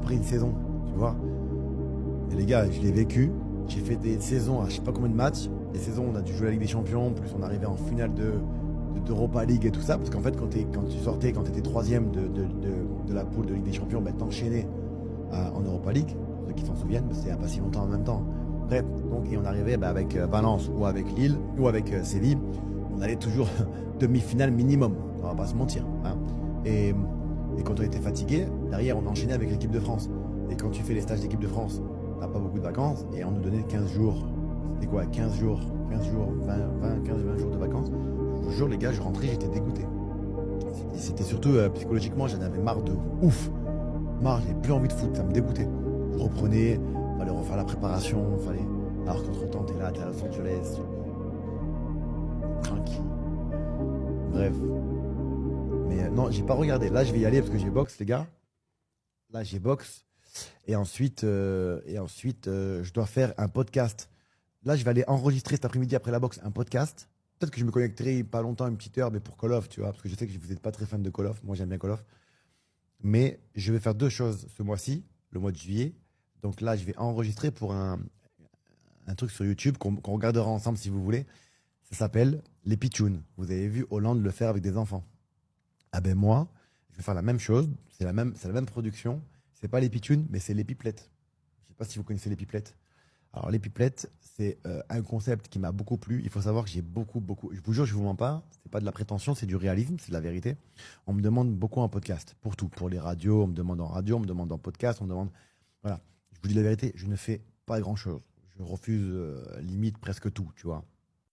après une saison, tu vois. Et les gars, je l'ai vécu. J'ai fait des saisons à je sais pas combien de matchs. Des saisons où on a dû jouer la Ligue des Champions, plus on arrivait en finale d'Europa League et tout ça. Parce qu'en fait, quand tu sortais, quand tu étais troisième de la poule de Ligue des Champions, ben, t'enchaînais en Europa League. Pour ceux qui s'en souviennent, c'est il n'y a pas si longtemps en même temps. Bref, donc, et on arrivait avec Valence ou avec Lille ou avec Séville. On allait toujours demi-finale minimum. On va pas se mentir. Hein. Et quand on était fatigué, derrière, on enchaînait avec l'équipe de France. Et quand tu fais les stages d'équipe de France, t'as pas beaucoup de vacances. Et on nous donnait 15 jours. C'était quoi 15 jours, 15-20 jours de vacances. Je vous jure, les gars, je rentrais, j'étais dégoûté. C'était surtout psychologiquement, j'en avais marre de ouf. Marre, j'avais plus envie de foot, ça me dégoûtait. Je reprenais, fallait refaire la préparation, fallait. Alors qu'entre-temps, t'es là, t'es à Los Angeles. Tranquille. Bref. Mais non, j'ai pas regardé. Là, je vais y aller parce que j'ai boxe, les gars. Là, j'ai boxe. Et ensuite, je dois faire un podcast. Là, je vais aller enregistrer cet après-midi après la boxe un podcast. Peut-être que je me connecterai pas longtemps, une petite heure, mais pour Call of, tu vois, parce que je sais que vous n'êtes pas très fan de Call of. Moi, j'aime bien Call of. Mais je vais faire deux choses ce mois-ci, le mois de juillet. Donc là, je vais enregistrer pour un truc sur YouTube qu'on regardera ensemble si vous voulez. Ça s'appelle les pitchouns. Vous avez vu Hollande le faire avec des enfants. Ah ben moi, je vais faire la même chose. C'est la même production. C'est pas les pitchouns, mais c'est les pipelettes. Je sais pas si vous connaissez les pipelettes. Alors les pipelettes, c'est un concept qui m'a beaucoup plu. Il faut savoir que j'ai beaucoup. Je vous jure, je vous mens pas. C'est pas de la prétention, c'est du réalisme, c'est de la vérité. On me demande beaucoup en podcast, pour tout, pour les radios. On me demande en radio, on me demande en podcast, on me demande. Voilà. Je vous dis la vérité, je ne fais pas grand chose. Je refuse limite presque tout, tu vois.